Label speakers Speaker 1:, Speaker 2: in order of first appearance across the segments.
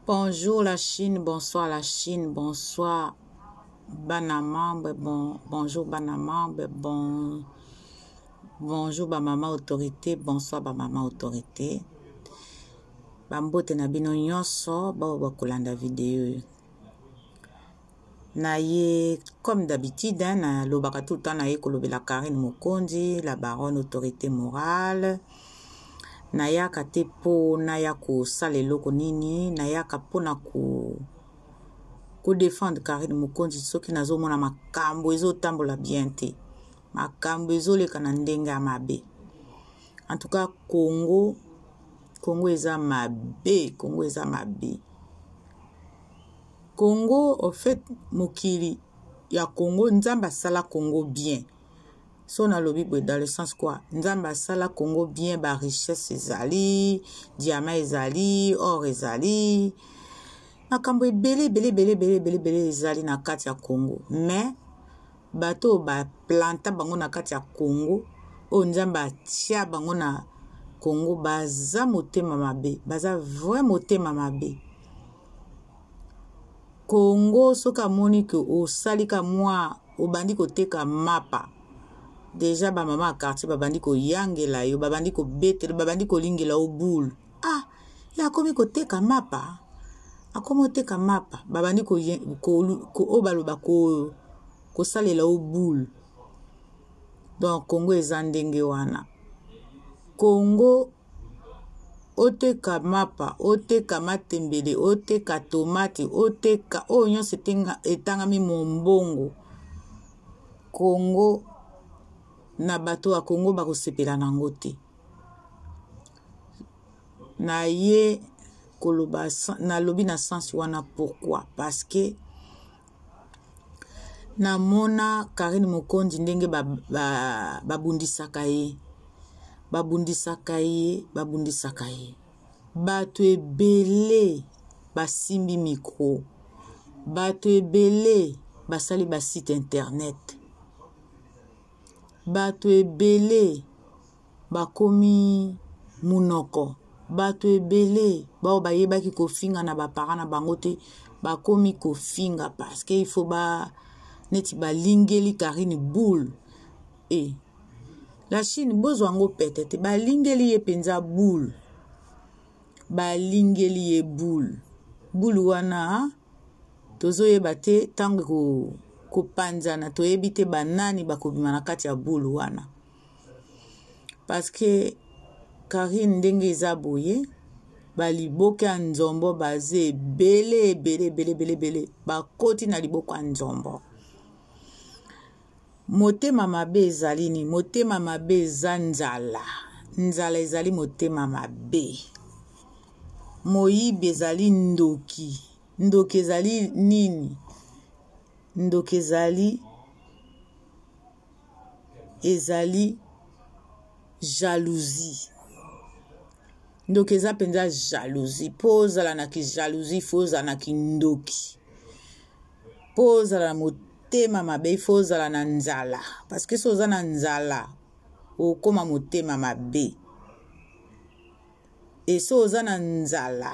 Speaker 1: Bonjour la Chine, bonsoir la Chine, bonsoir Banamambe, bonjour Banamambe, bonjour Bamama Autorité, bonsoir Bamama Autorité. Bambote na bino nyonso, bakolanda vidéo. Naye, comme d'habitude, na lobaka tout le temps naye kolobela Karine Mokonzi, la baronne autorité morale. Nayaka te po nayako saleloko nini, nayaka po na ko défendre Karine Mokonzi soki nazomona makambo ezotambola bien te. Makambo ezoleka na ndenge ya mabe. En tout cas, Congo eza mabe, Congo eza mabe. Congo, au fait, mokili ya Congo, nzamba sala Congo bien. So na lobi dans le sens quoi? Nzamba sala Congo bien, ba richesse ezali, diamant ezali, or ezali. Makambo belé ezali na kati ya Congo. Mais bato ba planta bango na kati ya Congo, o nzamba tia bango na Congo baza motema mabe, baza vraiment motema mabe. Congo soka moni que o salika mwa o bandi ko teka mapa. Déjà ba mama quartier ba bandi ko yangela yo, ba bandi ko betere, ba bandi ko lingela o boule. Ah, ya komi ko teka mapa. Akomo teka mapa, ba bandi ko o baloba ko salela o boule. Donc Congo ezandenge wana. Congo oteka mapa, oteka matembele, oteka tomate, oteka onyo setenga etangami mombongo. Congo na bato ya Congo bakosepela nango te. Na ye koloba na lobi na sens wana pourquoi? Parce que na mona Karine Mokonzi ndenge babundisaka ye. Babundisaka ye. Bato ebele basimbi micro. Bato ebele basali ba site internet. Bato ebele bakomi munoko. Bato ebele bao bayebaki kofinga na bapara na bango te bakomi kofinga parce que il faut neti balingeli Karine boule. Et la Chine bozo ango peut-être balingeli ye penza boule. Balingeli ye boule. Boule wana tozo yebate tango ko panzana to yebite banani bakobima na kati ya boule wana. Parce que Karine ndenge eza boye baliboke ya nzombo baze bele bakoti na liboko ya nzombo. Motema mabe ezali ni motema mabe eza nzala. Nzala ezali motema mabe. Moyibi ezali ndoki. Ndoki ezali nini? Ndoki ezali jalousie. Ndoki eza penza jalousie. Pozala na ki jalousie, pozala na ki ndoki. Pozala na motema mabe, pozala na nzala. Parce que soza na nzala, okoma motema mabe. Et soza na nzala,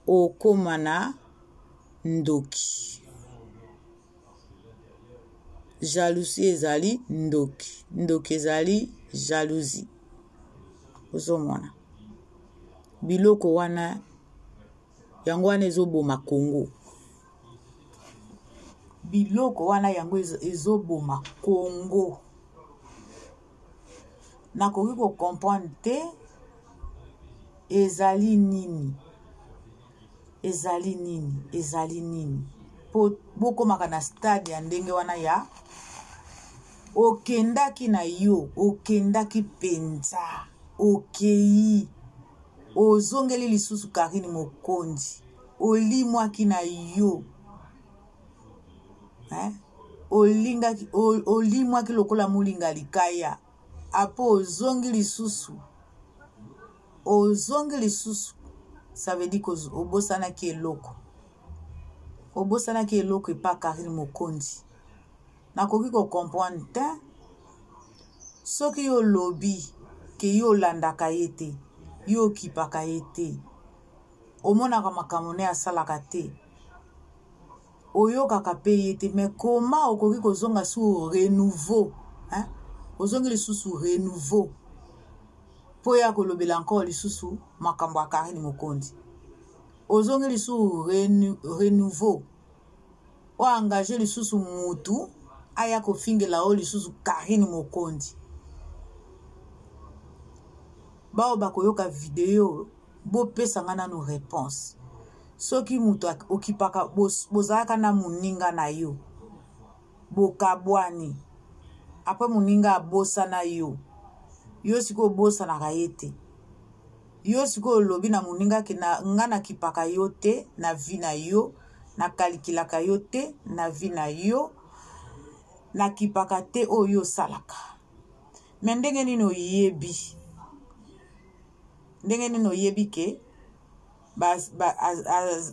Speaker 1: okoma na ndoki. Jalousie ezali ndoki. Ndoki ezali jalousie. Ozomona. Biloko wana yango wana ezoboma Congo. Biloko wana yango ezoboma Congo. Nakoki ko comprendre te ezali nini. Ezali nini. Po bokomaka na stade ya ndenge wana ya okendaki na yo, okendaki penza, okei, ozongeli lisusu Karine Mokonzi, olimwaki na yo, olimwaki lokola mulinga likaya, apo ozongi lisusu, ça veut dire que obosanaki eloko. Obosanaki eloko epa Karine Mokonzi. Nakoki ko comprendre te soki yo lobi ke yo landaka ye te, yo kipaka ye te, omonaka makambo ne asalaka te oyokaka pe ye te mais comment okoki kozonga su renouveau hein? Ozongi lisusu renouveau po ya kolobela encore lisusu makambo ya Karine Mokonzi ozongi lisusu renouveau o engagé lisusu mutu aya kofingela o lisusu Karine Mokonzi bao bakoyoka video bo pesa ngana no réponse soki mutu okipaka bozalaka na muninga na yo bokabwani après muninga abosa na yo siko bosa na kayete yo siko lobi na muninga ke na ngana kipaka yo te na vi na yo na kalikilaka yo te na vi na yo na kipaka te oyo salaka mais ndenge nini oyebi ke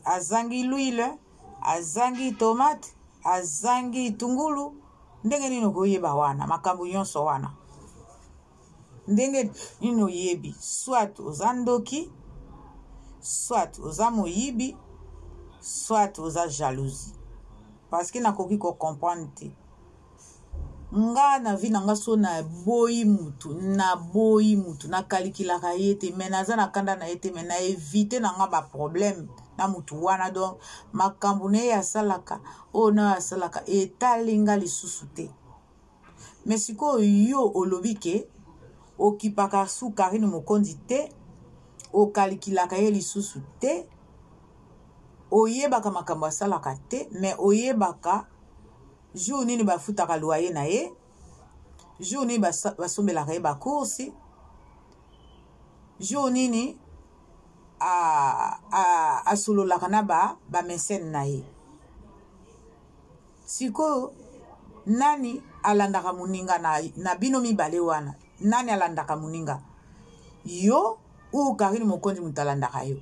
Speaker 1: azangi l'huile azangi tomate azangi tungulu ndenge nini okoyeba wana makambo nyonso wana ndenge nini oyebi soit oza ndoki soit oza moyibi soit oza jalousie parce que nakoki ko comprendre te nga na vi na nga so na boyi mutu na kalikilaka ye te mais naza na kanda na ye te mais na éviter na nga ba problème na mutu wana donc makambo ne ya salaka o na ya salaka etalinga lisusu te mais siko yo olobi ke okipaka su Karine Mokonzi te okalikilaka ye lisusu te oyebaka makambo asalaka te mais oyebaka jour nini bafutaka loyer na ye jour nini basombelaka ye bakursi jour nini asololaka na bamesene na ye sikoyo nani alandaka muninga na bino mibale wana nani alandaka muninga yo ou Karine Mokonzi mutu alandaka yo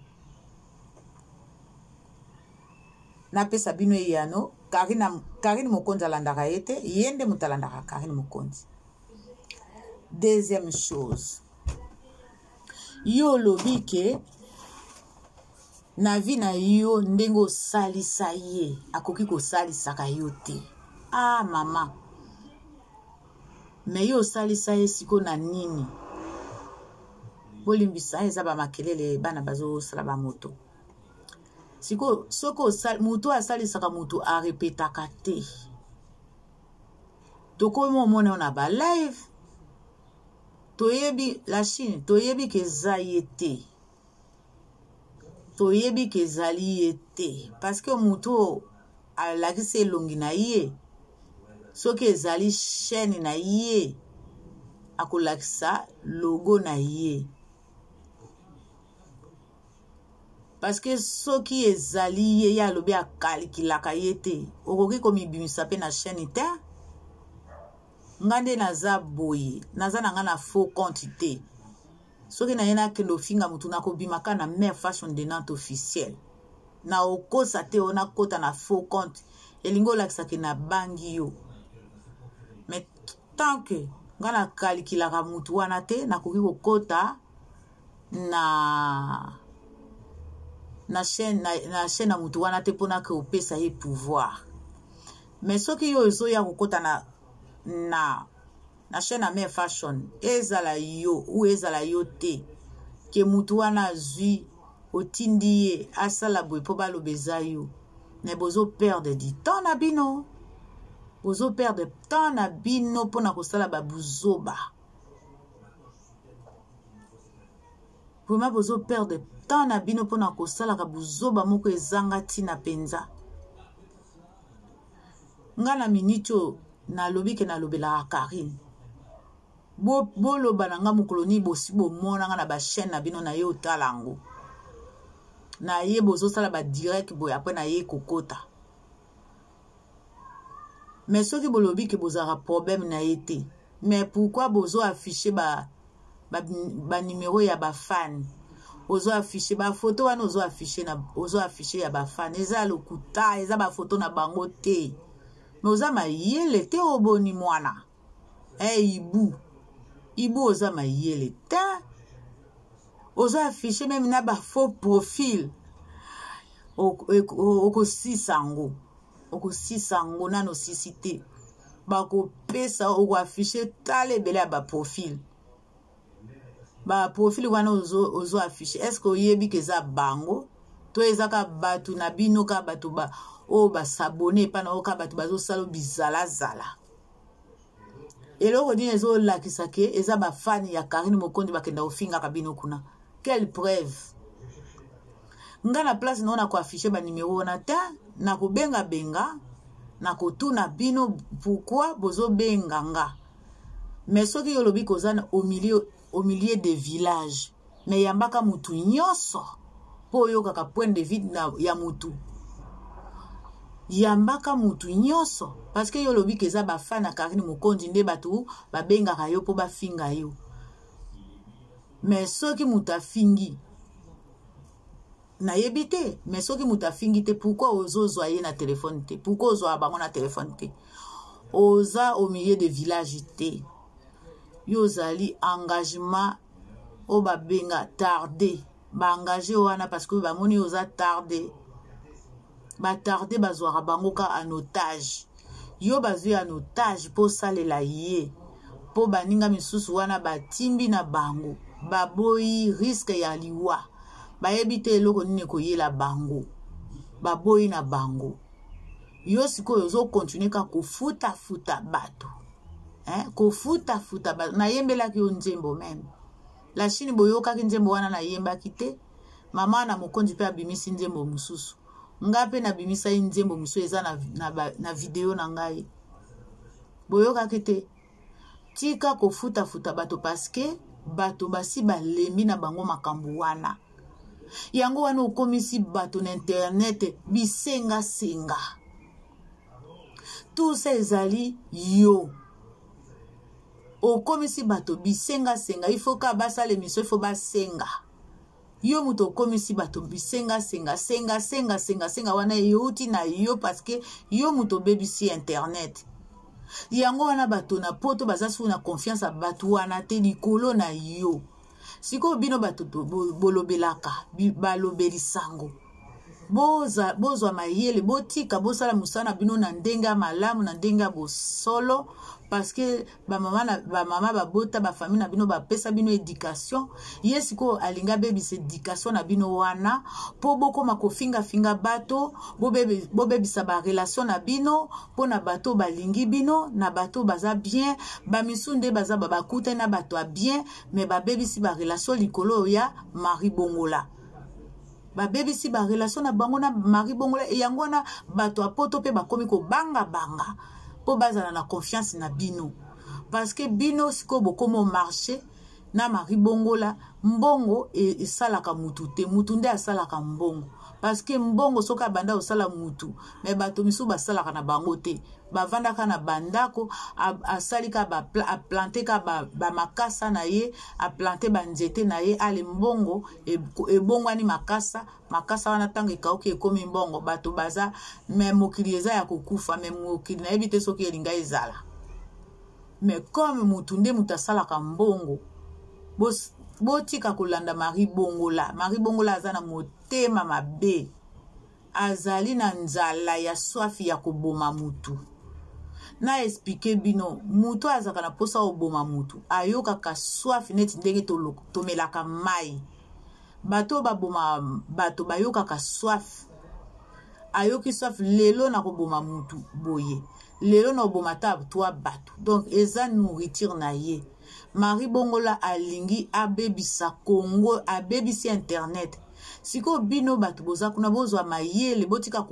Speaker 1: napesa bino eyano Karine Mokonzi alandaka ye te yende mutu alandaka Karine Mokonzi. Deuxième chose yo lobi ke na vi na yo ndenge osalisa ye akoki kosalisaka yo te ah mama me yo osalisa ye siko na nini bolimbisa eza bamakelele bana bazosala bamoto siko soko mutu asalisaka mutu arepetaka te tokomi omona na ba live toyebi la Chine toyebi ke eza ye te toyebi ke ezali ye te parce que mutu alakisi elongi na ye soki ezali chaîne na ye akolakisa logo na ye parce que soki ezali ye ya lobi akalikilaka ye te okoki komibimisa pe na chaîne te ngande naza boye naza na nga na faux compte te soki na ye nakende ofinga mutu nakobimaka na Mère Fashion de Nantes officielle na okosa te onakota na faux compte elingi olakisaki na bangi yo mais tant que nga nakalikilaka mutu wana te nakoki kokota na chaîne na mutu wana te mpona ke opesa ye pouvoir mais soki yo ezoya kokota na chaîne na Mère Fashion ezala yo ou ezala yo te ke mutu wana azwi otindi ye asala boye po baloba eza yo mais bozo perdre du temps na bino bozo perdre temps na bino mpona kosala babuzoba vraiment bozo perdre temps na bino mpona kosalaka buzoba moko ezanga ntina mpenza nga na minute oyo nalobi ke nalobelaka Karine boloba na nga mokolo nini bosi bomona nga na bachaîne na bino na ye otala yango na ye bozosala badirect boye apres na ye kokota mais soki bolobi ke bozalaka problème na ye te mais pourquoi bozo affiche numéro ya bafan ozo affiche bafoto wana ozo affiche ya bafan eza lokuta eza bafoto na bango te mais oza mayele te oboni mwana ibu oza mayele te ozo affiche même na ba faux profil okosisango okosisango nano sisite bakopesa okoafishe tala ebele ya baprofil baprofil wana ozo afishe eske oyebi ke eza bango to ezaka bato na bino ka bato oyo basabone epana oyo ka bato bazosala bizalazala eloko dini ezolakisa ke eza bafani ya Karine Mokonzi bakenda ofingaka bino kuna. Quelle preuve? Nga na place na ona koafishe ba numero wana te na kobenga benga na kotuna bino pourquoi bozo benga nga. Mais soki yolobi kozana au milieu des villages mais yambaka mutu nyonso po yokaka point de vue ya mutu yambaka mutu nyonso parce que yolobi keza bafana Karine Mokonzi nde batu babengaka yo po bafinga yo. Mais soki mutu afingi na yebite, mais soki mutu afingi te pourquoi ozozwa ye na téléphone te, pourquoi ozwa bango na téléphone te, oza au milieu de village te, yozali engagement o babenga tardé ba engagé wana parce que bamoni oza tardé ba tardé bazwaka bango ka en otage yo bazwi en otage po salela ye po baninga misusu wana batimbi na bango baboyi risque ya liwa bayebi te eloko nini koyela bango baboyi na bango yo sikoyo ozo continue ka kofuta bato kofuta bato na yembelaki yo nzembo meme la chini boyokaki nzembo wana na yembaki te mama na Mokonzi pe abimisi nzembo mususu nga pe na bimisa nzembo mususu eza na video na ngai boyokaki te tika kofuta bato parce que bato basi balembi na bango makambo wana yango wana okomisi bato na internet bisenga tout ça ezali yo okomisi bato bisenga il faut ka basala émission il faut basenga yo muto okomisi bato bisenga senga wana youti na yo parce que yo muto bebisi internet yango wana bato na poto bazasu na confiance a bato wana te likolo na yo siko bino bato bolobelaka balobeli sango bozwa mayele botika bosala musana bino na ndenga malamu na ndenga bosolo parce que ba mama babota ba famille na bino bapesa bino éducation yesiko alinga bebisa éducation na bino wana po bokoma kofinga bato bobebisa ba relation na bino po na bato balingi bino na bato baza bien ba misunde baza bakuta na bato a bien mais babebisi ba relation likolo ya Marie Bongola babebisi ba relation na bango na Marie Bongola e yango na bato apoto pe bakomi ko banga po bazala na confiance na bino parce que bino siko bokomo marché na Marie Bongola mbongo e salaka mutu te mutu nde asalaka mbongo parce que mbongo soka banda osala mutu mais bato misu basalaka na bango te bavandaka na bandako asalika a planter ka ba makasa na ye a planter ba nzete na ye ale mbongo e bongwani makasa wana tanga ekauki ekomi mbongo bato baza mais mokili eza ya kokufa mais mokili na yebi te soki elinga ezala mais comme mutu nde mutu asalaka mbongo botika kolanda Marie Bongola aza na motema mabe azali na nzala ya swafi ya koboma mutu na expliquer bino mutu azaka na posa oboma mutu ayokaka swafi neti ndenge tomelaka mai bato baboma bato bayokaka swafi ayoki swafi lelo na koboma mutu boye lelo na oboma ta toi bato donc eza nourriture na ye Marie Bongola alingi abebisa Congo abebisi internet siko bino bato boza kuna bozwa mayele botika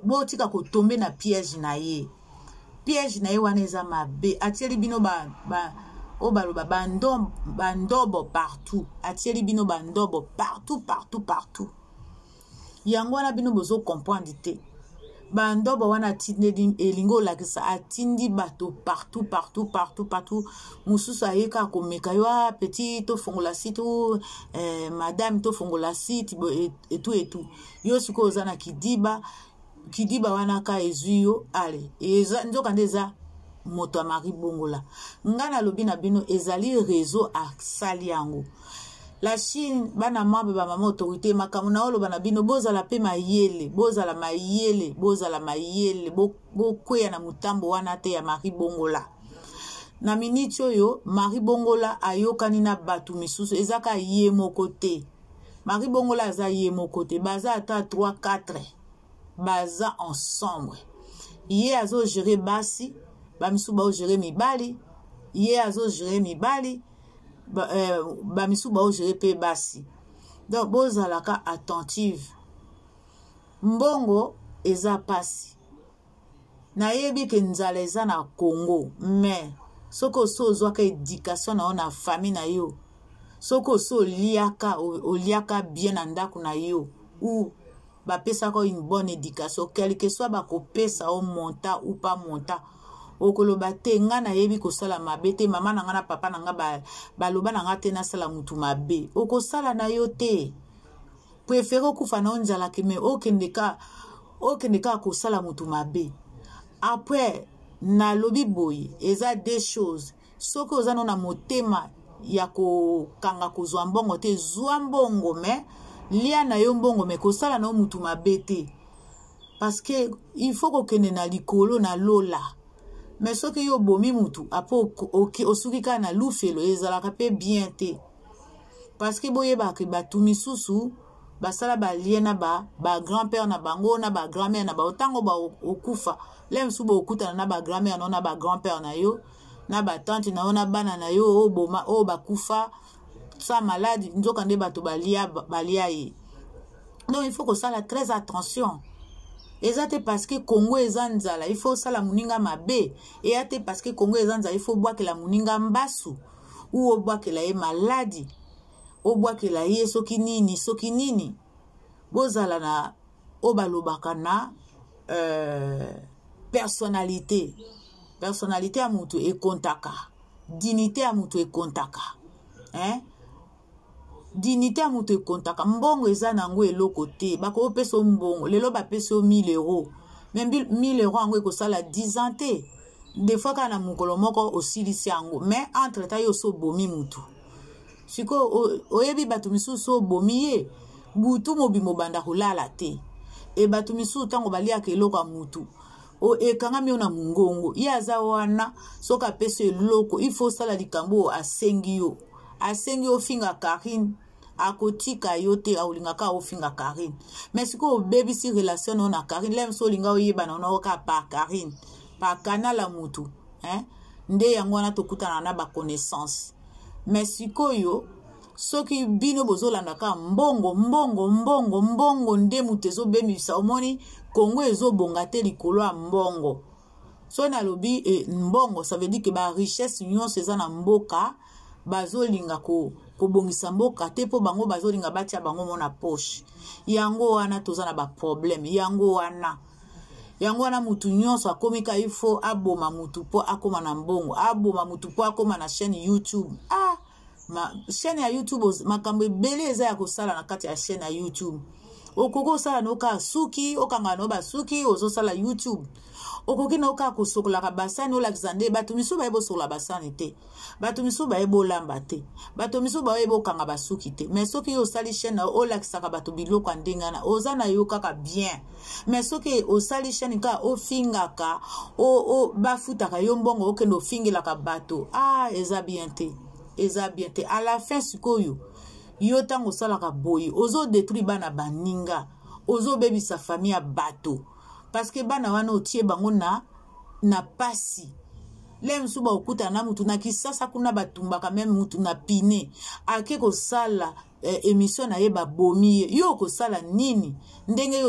Speaker 1: botika kotombe na piège na ye wana eza mabe atieli bino baloba bandobo partout atieli bino bandobo partout yango wana bino bozo comprendre te bandobo wana atindi elingo lakisa atindi bato partout mususu ayeka komeka yo petit to fongola site madame to fongola site et tout yo siko ozana kidiba wana ka ezuyo ale eza nzoka ndeza moto a Marie Bongola ngana lobi na bino ezali réseau asali yango La Chine, bana mambe ba mama autorité, makamuna olo bana bino, bozala pe mayele, bozala mayele, bozala mayele, bo kwea na mutambo wana te ya Marie Bongola. Na miniti oyo, Marie Bongola ayokani na batu misusu, ezaka ye moko te. Marie Bongola aza ye moko te, baza ata 3-4, baza ensemble. Ye azo gérer basi, ba misu ba o gérer mibali, ye azo gérer mibali, ba misu ba o gérer pe basi. Donc, bozalaka attentive. Mbongo eza pasi. Na yebi ke nzala eza na Congo, mais soko so zwaka éducation na ona famille na yo. Soko so liaka bien na ndako na yo. Ou ba pesa ko une bonne éducation, quel que soit ba ko pesa o monta ou pas monta. Okoloba te nga na yebi ko sala mabe te, mama na nga na papa na nga ba loba na nga te na sala mutu mabe. Oko sala na yo te. Préféré kufa na onjala ke me okendeka ko sala mutu mabe. Après na lobi boy, eza des choses. Soko ozano na motema ya ko kanga ko zwa mbongo te, zwa mbongo me lia na yo mbongo me ko sala na mutu mabe te. Parce que il faut ko kende na likolo na lola. Mais soki yo bomi mutu apo osukika na lufelo ezalaka pe bien te. Parce que boyeba ke batu misusu basala ba liena ba grand-père na bango na ba grand-mère na ba otango ba okufa. Lem subo okuta na ba grand-mère na ba grand-père na yo na ba tante na ona bana na yo o boma o bakufa sa malade nzoka nde bato balia ye. Donc il faut que ça la très attention. Ezate parce que Congo ezanzala, il faut sala muninga mabe. Ezate parce que Congo ezanzala, il faut boire que la muninga mbasu. Ou boire que la ye maladie. Ou boire que la ye soki nini. Bozala na obalobaka na personnalité. Personnalité a mutu e kontaka. Dignité a mutu e kontaka. Hein? Dignité a mutu e kontaka. Mbongo eza nango eloko te. Bako peso mbongo. Lelo ba peso 1000 €. Même 1000 € ango eko sala 10 ans te. Des fois kana mukolo moko osilisi ango. Mais entre ta yo so bomi mutu. Siko oyebi batu misu so bomi ye. Butu mobimbo banda kolala te. E batu misu tango balia ke eloko a mutu. O ekanga mi ona mungongo. Yaza wana soka peso eloko. Il faut sala likambo asengi yo. Asengi yo finga Karine. Akotika yote aulingaka ofinga Karine. Mais siko baby si relation na Karine. Lem so linga oyeba na oka pa Karine. Pa kanala mutu. Nde yango wana tokutana na ba connaissance. Mais siko yo soki bino bozolanda ka mbongo nde mutezo bemisa omoni Congo ezo bonga te likolo ya mbongo. So na lobi mbongo ça veut dire que ba richesse union seza na mboka bazolinga ko bongisa mboka te po bango bazolinga batia bango mona poche. Yango wana tozana ba problème. Yango wana mutu nyonso akomika il faut aboma mutu po akoma na mbongo. Aboma mutu po akoma na chaîne YouTube. Chaîne ya YouTube makambo ebele eza ya kosala na kati ya chaîne ya YouTube. Okoko sala noka suki, okanga no ba suki, ozo sala YouTube. Okoki na oka kosokola ka basani olakizande batu misu ba ebo sokola basani te. Batu misu ba ebo lamba te. Batu misu ba ebo kanga basuki te. Mais soki yo sali chaîne olakisaka batu biloko ndengana, ozana yo kaka bien. Mais soki osali chaîne ka ofingaka, bafutaka yo mbongo okendo ofingilaka bato. Eza bien te. Eza bien te. À la fin sikoyo yo tango salaka boyi ozo détruire bana baninga ozo bebi sa famille a bato parce que bana wana otie bango na pasi lem suba okuta na mutu na kisasa kuna batumbaka même mutu na pine ake ko sala émission na yeba bomi yo ko sala nini ndenge yo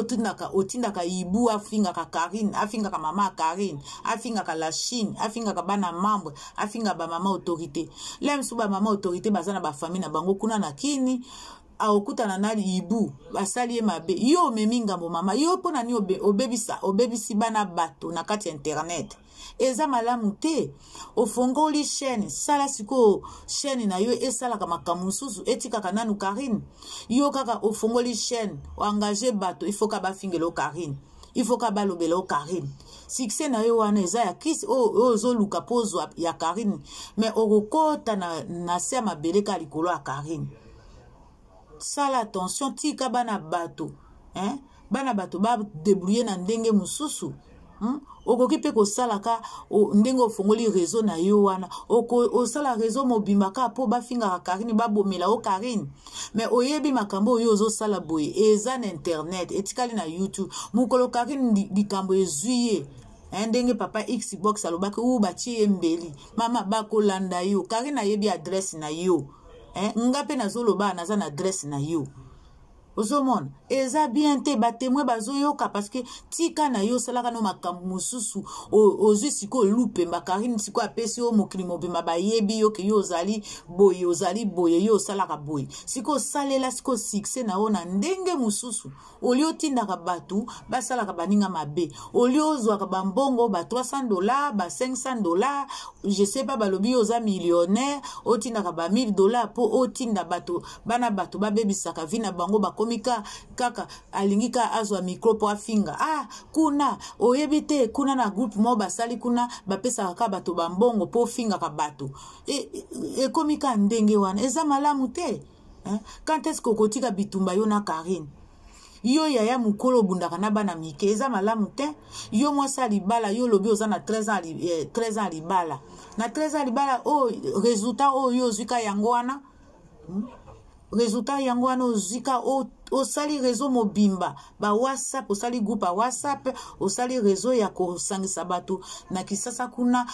Speaker 1: otindaka ibu afinga ka Karine afinga ka mama Karine afinga ka la Chine afinga ka bana membre afinga ba mama autorité lem suba mama autorité bazana ba famille na bango kuna na kini aokutana na ibu basali ye mabe yo meminga mo mama yo pona ni obebisi bana bato na kati internet eza malamu te ofongoli chaîne sala siko chaîne na yo esala kama kamususu etika kananu Karine yo kaka ofongoli chaîne o engagé bato il faut ka bafingelo Karine il faut ka balobelo Karine succès na yo wana eza ya kisi ozo luka pozo ya Karine mais okokota na se mabele ka likolo ya Karine sala attention tika bana bato bana bato ba débrouiller na ndenge mususu okoki pe kosalaka ndenge ofongoli réseau na yo wana osala réseau mobimba ka po bafingaka Karine babomela o Karine mais oyebi makambo oyo ozosala boye eza na internet etikali na YouTube mukolo Karine likambo ezuye ndenge papa Xbox alobaki u batie mbeli mama bakolanda yo Karine ayebi adresse na yo ngape nazoloba naza na adresse na yo Ozomon, eza bien te ba témoin bazoyoka parce que tika na yo salaka no makambo mususu ozwi siko lupe Karine siko apesi o mokili mobima ba yebi yo ke yo ozali boye yo salaka boye siko salela siko succès na ona ndenge mususu olio tindaka batu basalaka baninga mabe olio zwaka bambongo ba $300 ba $500 je sais pas balobi oza millionnaire otindaka ba $1000 po otinda batu bana batu babebisaka vina bango ba komika kaka alingika azwa micro po afinga kuna oyebite kuna na groupe mo basali kuna bapesa ka bato bambongo po finga ka bato komika ndenge wana eza malamu te quand est-ce que kotika bitumba yo na Karine yo yaya mukolo bundaka na bana mike eza malamu te yo mwasa libala yo lobi oza na 13 ans libala na 13 ans libala résultat yo zwika yango wana résultat yango wana ozika osali réseau mobimba ba WhatsApp osali groupe a WhatsApp osali réseau ya kosangisa bato na kisasa kuna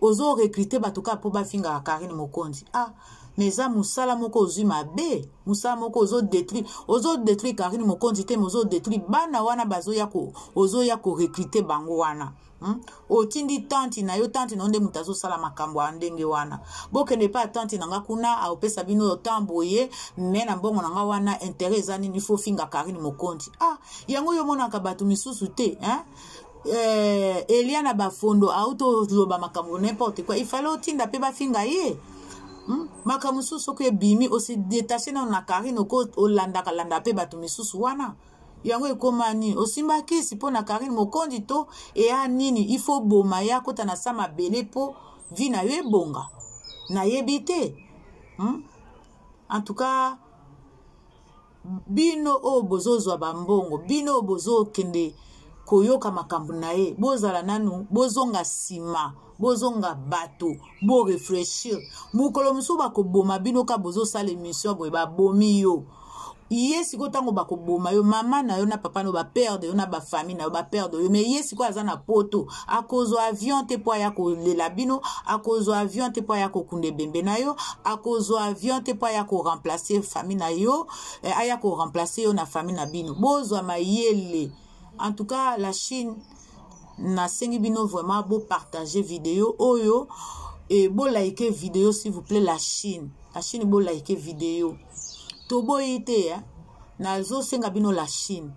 Speaker 1: ozo recruter bato ka po bafinga Karine Mokonzi mais za musala moko ozwi mabe musala moko ozo détruire Karine Mokonzi te ozo détruire bana wana ozo ya ko recruter bango wana otindi tanti na yo tanti na nde mutazo sala makambo andenge wana bokende pa tanti nanga kuna aopesa bino tamboye mena mbongo nanga wana intérêt zani ni faut finga Karine Mokonzi yango yo mona ka batu misusu te Eliana bafondo auto loba makambo n'importe quoi il fallait otinda pe ba finga ye makambo misusu ko bimi aussi détaché na Karine ko olanda kalanda pe batu misusu wana yango ekomani osimba kisi po na Karine Mokonzi to nini il faut boma ya kota na sama bele po vina yo ebonga na yebite en tout cas bino bozozwa bambongo bino bozo kende koyoka makambo na ye bozala nanu bozonga sima bozonga bato bo réfléchir mukolo musu bakoboma bino ka bozo sala émission boye babomi yo yesi ko tango bakoboma yo mama na yo na papa no ba perdre yo na ba famille na yo ba perdre yo mais yesi ko azana poto akozo avion te po ya ko lela bino akozo avion te po ya ko kunde bembe na yo akozo avion te po ya ko remplacer famille na yo aya ko remplacer yo na famille na bino bozo mayele. En tout cas la Chine na sengi bino vraiment beau partager vidéo oyo et beau liker vidéo s'il vous plaît. La Chine beau liker vidéo tobo ite na zo senga bino la Chine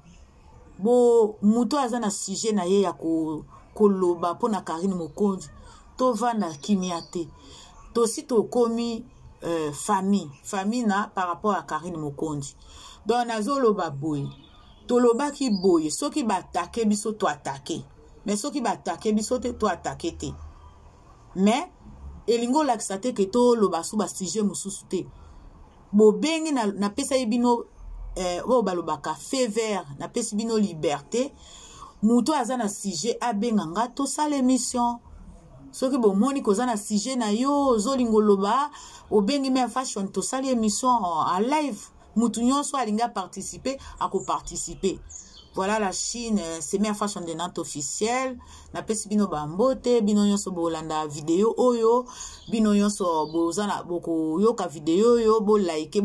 Speaker 1: bo muto aza na sujet na ye ya koloba po na Karine Mokonzi to vana kimia te to si to komi famille na par rapport à Karine Mokonzi donc na zo loba boy to loba ki boy soki ba attaquer biso to attaquer mais soki ba attaquer biso te to attaquer te mais elingo laksate ke to loba su ba sujet mususu te bo bengi na pesa bino balobaka feu vert na pesa bino liberté muto aza na sujet abenga nga to sala émission soki bo moni koza na sujet na yo zolingo loba obengi me fashion to sala émission en live mutu nyonso alinga participer ako participer. Voilà la Chine, c'est ma façon de Nantes officielle. Na pesi bino bambote, bino nyonso bolanda vidéo oyo, bino nyonso bozana boko yoka vidéo yo, bo like,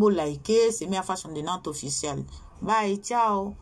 Speaker 1: c'est ma façon de Nantes officielle. Bye, ciao.